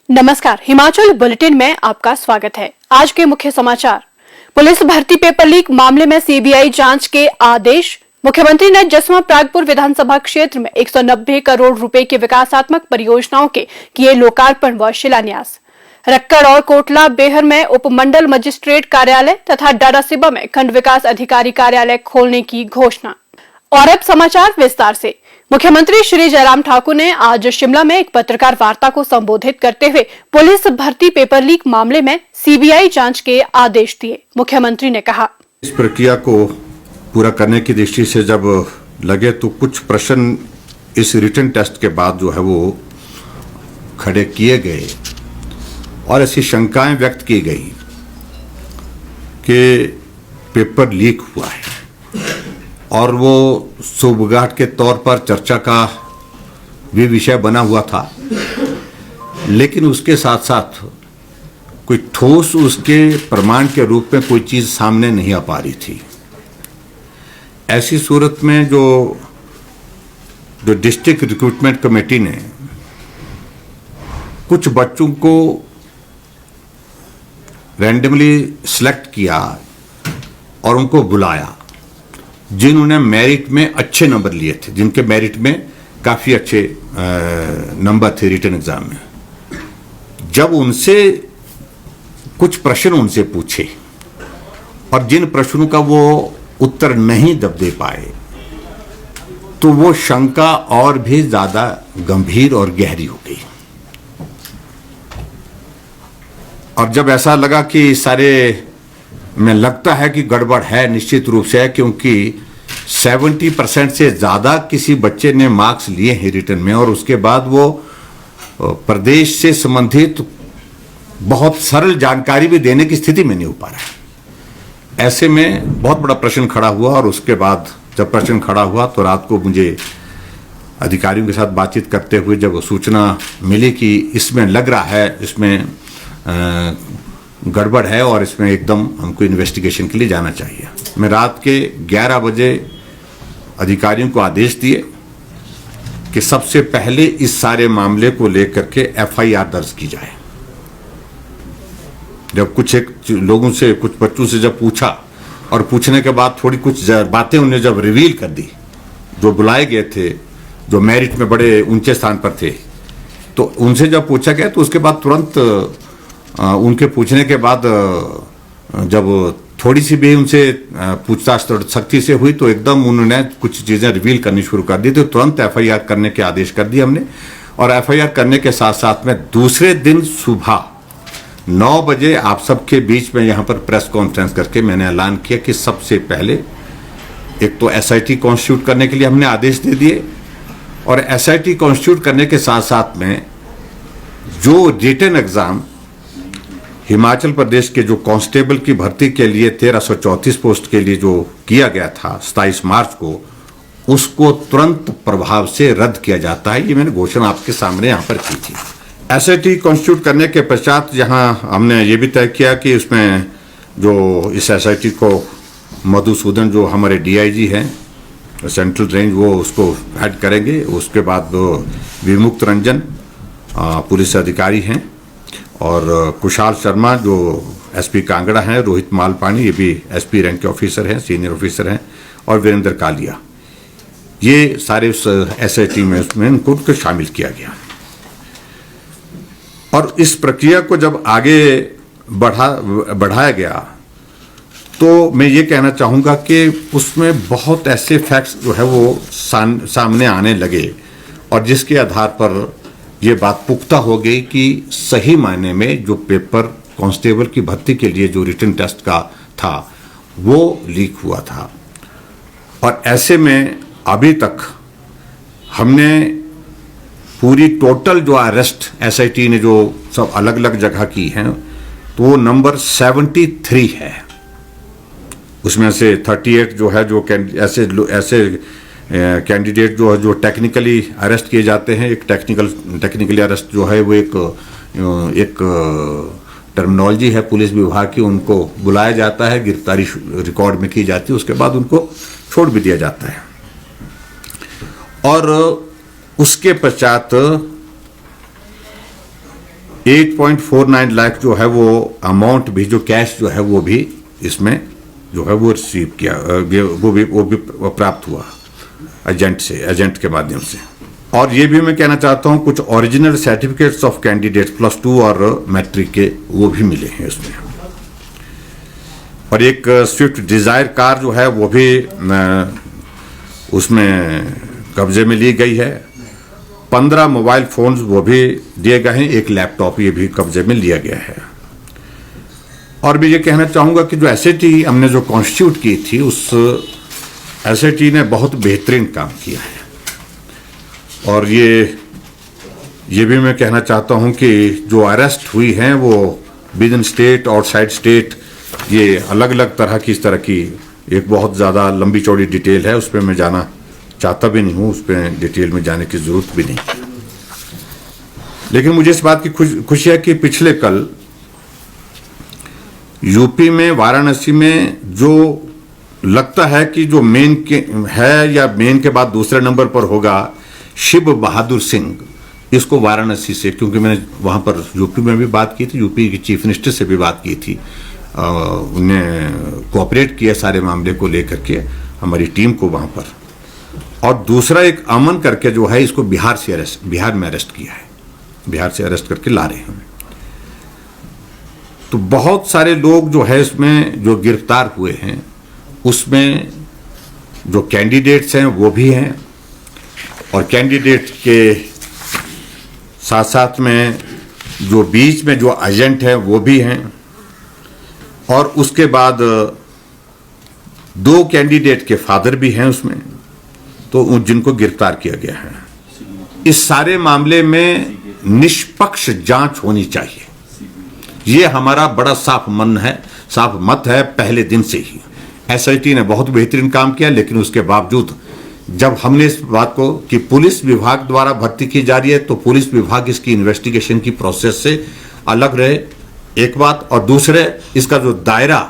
नमस्कार, हिमाचल बुलेटिन में आपका स्वागत है। आज के मुख्य समाचार। पुलिस भर्ती पेपर लीक मामले में सीबीआई जांच के आदेश। मुख्यमंत्री ने जसवां परागपुर विधानसभा क्षेत्र में 190 करोड़ रुपए की विकासात्मक परियोजनाओं के किए लोकार्पण व शिलान्यास। रक्कड़ और कोटला बेहर में उपमंडल मजिस्ट्रेट कार्यालय तथा डाडासिबा में खंड विकास अधिकारी कार्यालय खोलने की घोषणा। और अब समाचार विस्तार से। मुख्यमंत्री श्री जयराम ठाकुर ने आज शिमला में एक पत्रकार वार्ता को संबोधित करते हुए पुलिस भर्ती पेपर लीक मामले में सीबीआई जांच के आदेश दिए। मुख्यमंत्री ने कहा, इस प्रक्रिया को पूरा करने की दृष्टि से जब लगे तो कुछ प्रश्न इस रिटन टेस्ट के बाद जो है वो खड़े किए गए और ऐसी शंकाएं व्यक्त की गई कि पेपर लीक हुआ है और वो शुभगाट के तौर पर चर्चा का भी विषय बना हुआ था, लेकिन उसके साथ साथ कोई ठोस उसके प्रमाण के रूप में कोई चीज सामने नहीं आ पा रही थी। ऐसी सूरत में जो डिस्ट्रिक्ट रिक्रूटमेंट कमेटी ने कुछ बच्चों को रैंडमली सिलेक्ट किया और उनको बुलाया जिन्होंने मेरिट में अच्छे नंबर लिए थे, जिनके मेरिट में काफी अच्छे नंबर थे रिटन एग्जाम में। जब उनसे कुछ प्रश्न उनसे पूछे और जिन प्रश्नों का वो उत्तर नहीं दे पाए तो वो शंका और भी ज्यादा गंभीर और गहरी हो गई। और जब ऐसा लगा कि सारे में लगता है कि गड़बड़ है, निश्चित रूप से है, क्योंकि 70% से ज्यादा किसी बच्चे ने मार्क्स लिए हैं रिटन में और उसके बाद वो प्रदेश से संबंधित बहुत सरल जानकारी भी देने की स्थिति में नहीं हो पा रहा है। ऐसे में बहुत बड़ा प्रश्न खड़ा हुआ और उसके बाद जब प्रश्न खड़ा हुआ तो रात को मुझे अधिकारियों के साथ बातचीत करते हुए जब सूचना मिली कि इसमें लग रहा है, इसमें गड़बड़ है और इसमें एकदम हमको इन्वेस्टिगेशन के लिए जाना चाहिए, मैं रात के 11 बजे अधिकारियों को आदेश दिए कि सबसे पहले इस सारे मामले को लेकर के एफआईआर दर्ज की जाए। जब कुछ लोगों से, कुछ बच्चों से जब पूछा और पूछने के बाद थोड़ी कुछ बातें उन्हें जब रिवील कर दी, जो बुलाए गए थे, जो मेरिट में बड़े ऊंचे स्थान पर थे, तो उनसे जब पूछा गया तो उसके बाद तुरंत उनके पूछने के बाद जब थोड़ी सी भी उनसे पूछताछ सख्ती से हुई तो एकदम उन्होंने कुछ चीजें रिवील करनी शुरू कर दी, तो तुरंत एफआईआर करने के आदेश कर दिए हमने। और एफआईआर करने के साथ साथ में दूसरे दिन सुबह 9 बजे आप सबके बीच में यहाँ पर प्रेस कॉन्फ्रेंस करके मैंने ऐलान किया कि सबसे पहले एक तो एसआईटी कॉन्स्टिट्यूट करने के लिए हमने आदेश दे दिए और एसआईटी कॉन्स्टिट्यूट करने के साथ साथ में जो रिटन एग्जाम हिमाचल प्रदेश के जो कांस्टेबल की भर्ती के लिए 1334 पोस्ट के लिए जो किया गया था 27 मार्च को, उसको तुरंत प्रभाव से रद्द किया जाता है। ये मैंने घोषणा आपके सामने यहाँ पर की थी। एसआईटी कॉन्स्टिट्यूट करने के पश्चात यहाँ हमने ये भी तय किया कि उसमें जो इस एसआईटी को मधुसूदन जो हमारे डीआईजी हैं सेंट्रल रेंज, वो उसको हेड करेंगे। उसके बाद विमुक्त रंजन पुलिस अधिकारी हैं और कुशाल शर्मा जो एसपी कांगड़ा हैं, रोहित मालपानी ये भी एसपी रैंक के ऑफिसर हैं, सीनियर ऑफिसर हैं, और वीरेंद्र कालिया, ये सारे उस एसआईटी में उसमें उनको शामिल किया गया। और इस प्रक्रिया को जब आगे बढ़ाया गया तो मैं ये कहना चाहूँगा कि उसमें बहुत ऐसे फैक्ट्स जो है वो सामने आने लगे और जिसके आधार पर ये बात पुख्ता हो गई कि सही मायने में जो पेपर कांस्टेबल की भर्ती के लिए जो रिटन टेस्ट का था वो लीक हुआ था। और ऐसे में अभी तक हमने पूरी टोटल जो अरेस्ट एसआईटी ने जो सब अलग अलग जगह की हैं तो वो नंबर 73 है। उसमें से 38 जो है जो ऐसे कैंडिडेट जो टेक्निकली अरेस्ट किए जाते हैं। एक टेक्निकली अरेस्ट जो है वो एक टर्मिनोलॉजी है पुलिस विभाग की, उनको बुलाया जाता है, गिरफ्तारी रिकॉर्ड में की जाती है, उसके बाद उनको छोड़ भी दिया जाता है। और उसके पश्चात 8.49 लाख जो है वो अमाउंट भी, जो कैश जो है वो भी इसमें जो है वो रिसीव किया, वो भी प्राप्त हुआ एजेंट के माध्यम से। और ये भी मैं कहना चाहता हूं, कुछ ओरिजिनल सर्टिफिकेट्स ऑफ कैंडिडेट्स +2 और मैट्रिक के वो भी मिले हैं उसमें। और एक स्विफ्ट डिजायर कार जो है वो भी उसमें कब्जे में ली गई है। 15 मोबाइल फोन्स वो भी दिए गए हैं, एक लैपटॉप ये भी कब्जे में लिया गया है। और भी ये कहना चाहूंगा कि जो एसआईटी हमने जो कॉन्स्टिट्यूट की थी, उस एसआईटी ने बहुत बेहतरीन काम किया है। और ये भी मैं कहना चाहता हूं कि जो अरेस्ट हुई हैं वो with in state, outside state, ये अलग अलग तरह की, इस तरह की एक बहुत ज़्यादा लंबी चौड़ी डिटेल है, उस पर मैं जाना चाहता भी नहीं हूं, उस पर डिटेल में जाने की जरूरत भी नहीं। लेकिन मुझे इस बात की खुशी है कि पिछले कल यूपी में वाराणसी में जो लगता है कि जो मेन के है या मेन के बाद दूसरे नंबर पर होगा, शिव बहादुर सिंह, इसको वाराणसी से, क्योंकि मैंने वहां पर यूपी में भी बात की थी, यूपी की चीफ मिनिस्टर से भी बात की थी, उन्हें कोऑपरेट किया सारे मामले को लेकर के हमारी टीम को वहां पर। और दूसरा एक अमन करके जो है, इसको बिहार में अरेस्ट किया है, बिहार से अरेस्ट करके ला रहे हैं। तो बहुत सारे लोग जो है इसमें जो गिरफ्तार हुए हैं, उसमें जो कैंडिडेट्स हैं वो भी हैं, और कैंडिडेट के साथ साथ में जो बीच में जो एजेंट है वो भी हैं। और उसके बाद 2 कैंडिडेट के फादर भी हैं उसमें, तो जिनको गिरफ्तार किया गया है। इस सारे मामले में निष्पक्ष जांच होनी चाहिए, ये हमारा बड़ा साफ मत है पहले दिन से ही। एसआईटी ने बहुत बेहतरीन काम किया, लेकिन उसके बावजूद जब हमने इस बात को कि पुलिस विभाग द्वारा भर्ती की जा रही है, तो पुलिस विभाग इसकी इन्वेस्टिगेशन की प्रोसेस से अलग रहे, एक बात। और दूसरे, इसका जो दायरा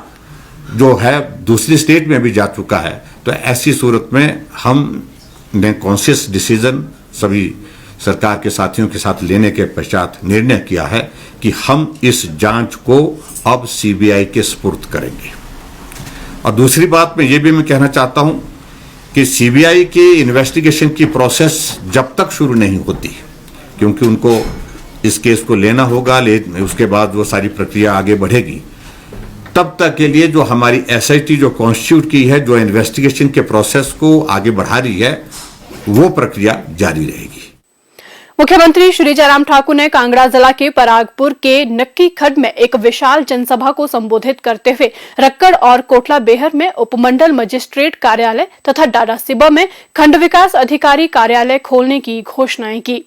जो है दूसरी स्टेट में भी जा चुका है, तो ऐसी सूरत में हमने कॉन्शियस डिसीजन सभी सरकार के साथियों के साथ लेने के पश्चात निर्णय किया है कि हम इस जांच को अब सीबीआई के सुपुर्द करेंगे। और दूसरी बात में ये भी मैं कहना चाहता हूं कि सीबीआई की इन्वेस्टिगेशन की प्रोसेस जब तक शुरू नहीं होती, क्योंकि उनको इस केस को लेना होगा, उसके बाद वो सारी प्रक्रिया आगे बढ़ेगी, तब तक के लिए जो हमारी एसआईटी जो कॉन्स्टिट्यूट की है, जो इन्वेस्टिगेशन के प्रोसेस को आगे बढ़ा रही है, वो प्रक्रिया जारी रहेगी। मुख्यमंत्री श्री जयराम ठाकुर ने कांगड़ा जिला के परागपुर के नक्की खड्ड में एक विशाल जनसभा को संबोधित करते हुए रक्कड़ और कोटला बेहर में उपमंडल मजिस्ट्रेट कार्यालय तथा डाडासिबा में खंड विकास अधिकारी कार्यालय खोलने की घोषणाएं की।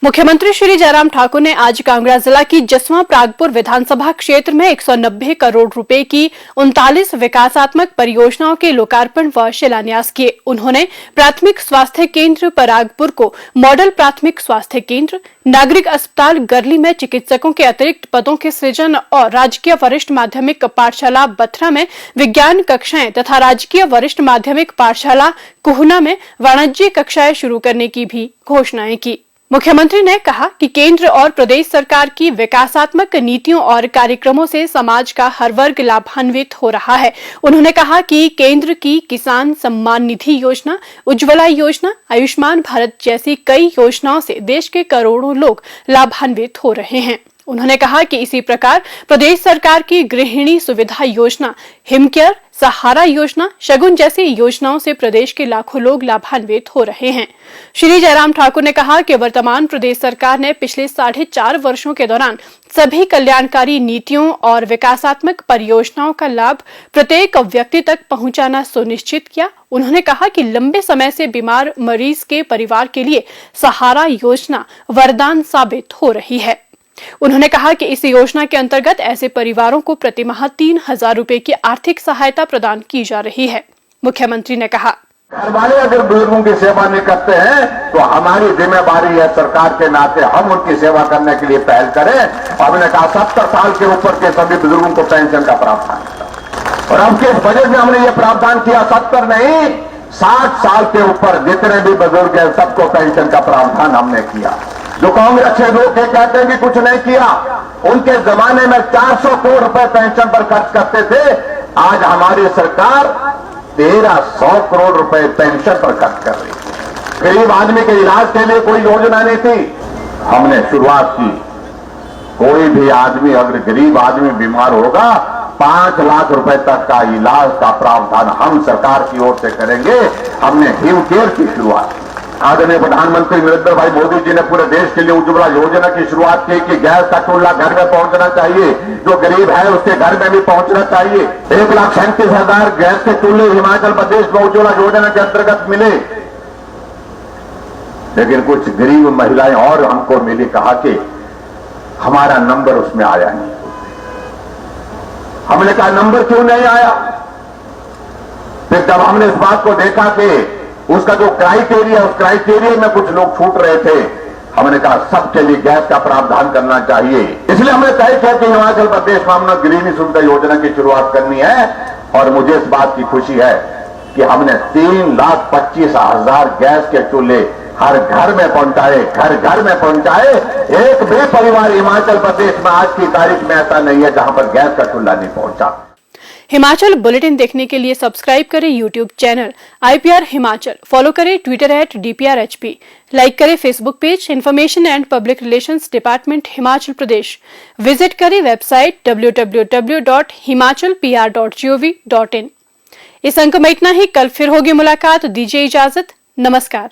मुख्यमंत्री श्री जयराम ठाकुर ने आज कांगड़ा जिला की जसवां प्रागपुर विधानसभा क्षेत्र में 190 करोड़ रुपए की 39 विकासात्मक परियोजनाओं के लोकार्पण व शिलान्यास किए। उन्होंने प्राथमिक स्वास्थ्य केंद्र परागपुर को मॉडल प्राथमिक स्वास्थ्य केंद्र, नागरिक अस्पताल गरली में चिकित्सकों के अतिरिक्त पदों के सृजन और राजकीय वरिष्ठ माध्यमिक पाठशाला बथरा में विज्ञान कक्षाएं तथा राजकीय वरिष्ठ माध्यमिक पाठशाला कुहना में वाणिज्य कक्षाएं शुरू करने की भी घोषणाएं की। मुख्यमंत्री ने कहा कि केंद्र और प्रदेश सरकार की विकासात्मक नीतियों और कार्यक्रमों से समाज का हर वर्ग लाभान्वित हो रहा है। उन्होंने कहा कि केंद्र की किसान सम्मान निधि योजना, उज्ज्वला योजना, आयुष्मान भारत जैसी कई योजनाओं से देश के करोड़ों लोग लाभान्वित हो रहे हैं। उन्होंने कहा कि इसी प्रकार प्रदेश सरकार की गृहिणी सुविधा योजना, हिमकेयर, सहारा योजना, शगुन जैसी योजनाओं से प्रदेश के लाखों लोग लाभान्वित हो रहे हैं। श्री जयराम ठाकुर ने कहा कि वर्तमान प्रदेश सरकार ने पिछले 4.5 वर्षों के दौरान सभी कल्याणकारी नीतियों और विकासात्मक परियोजनाओं का लाभ प्रत्येक व्यक्ति तक पहुंचाना सुनिश्चित किया। उन्होंने कहा कि लंबे समय से बीमार मरीज के परिवार के लिए सहारा योजना वरदान साबित हो रही है। उन्होंने कहा कि इस योजना के अंतर्गत ऐसे परिवारों को प्रतिमाह 3,000 रुपए की आर्थिक सहायता प्रदान की जा रही है। मुख्यमंत्री ने कहा, घर वाले अगर बुजुर्गों की सेवा नहीं करते हैं तो हमारी जिम्मेदारी है सरकार के नाते हम उनकी सेवा करने के लिए पहल करें। और हमने कहा 70 साल के ऊपर के सभी बुजुर्गों को पेंशन का प्रावधान, और अब के बजट में हमने ये प्रावधान किया 70 नहीं 60 साल के ऊपर जितने भी बुजुर्ग हैं सबको पेंशन का प्रावधान हमने किया। जो कांग्रेस के लोग ये कहते हैं कि कुछ नहीं किया, उनके जमाने में 400 करोड़ रुपए पेंशन पर खर्च करते थे। आज हमारी सरकार 1300 करोड़ रुपए पेंशन पर खर्च कर रही है। गरीब आदमी के इलाज के लिए कोई योजना नहीं थी, हमने शुरुआत की। कोई भी आदमी, अगर गरीब आदमी बीमार होगा, 5 लाख रुपए तक का इलाज का प्रावधान हम सरकार की ओर से करेंगे। हमने हिम केयर की शुरुआत की। आदरणीय प्रधानमंत्री नरेंद्र भाई मोदी जी ने पूरे देश के लिए उज्ज्वला योजना की शुरुआत की कि गैस का चूल्हा घर में पहुंचना चाहिए, जो गरीब है उसके घर में भी पहुंचना चाहिए। 1,37,000 गैस के चूल्हे हिमाचल प्रदेश में उज्ज्वला योजना के अंतर्गत मिले। लेकिन कुछ गरीब महिलाएं और हमको मिली, कहा कि हमारा नंबर उसमें आया नहीं। हमने कहा नंबर क्यों नहीं आया? फिर जब हमने इस बात को देखा कि उसका जो क्राइटेरिया, उस क्राइटेरिया में कुछ लोग छूट रहे थे, हमने कहा सबके लिए गैस का प्रावधान करना चाहिए। इसलिए हमने तय किया कि हिमाचल प्रदेश में हमने गृहिणी सुविधा योजना की शुरुआत करनी है। और मुझे इस बात की खुशी है कि हमने 3,25,000 गैस के चूल्हे हर घर में पहुंचाए, घर घर में पहुंचाए। एक भी परिवार हिमाचल प्रदेश में आज की तारीख में ऐसा नहीं है जहां पर गैस का चूल्हा नहीं पहुंचा। हिमाचल बुलेटिन देखने के लिए सब्सक्राइब करें YouTube channel IPR Himachal, follow करें ट्विटर @DPRHP, लाइक करें Facebook page information and public relations department Himachal Pradesh, visit करें वेबसाइट www.himachalpr.gov.in। इस अंक में इतना ही। कल फिर होगी मुलाकात, दीजिए इजाजत, नमस्कार।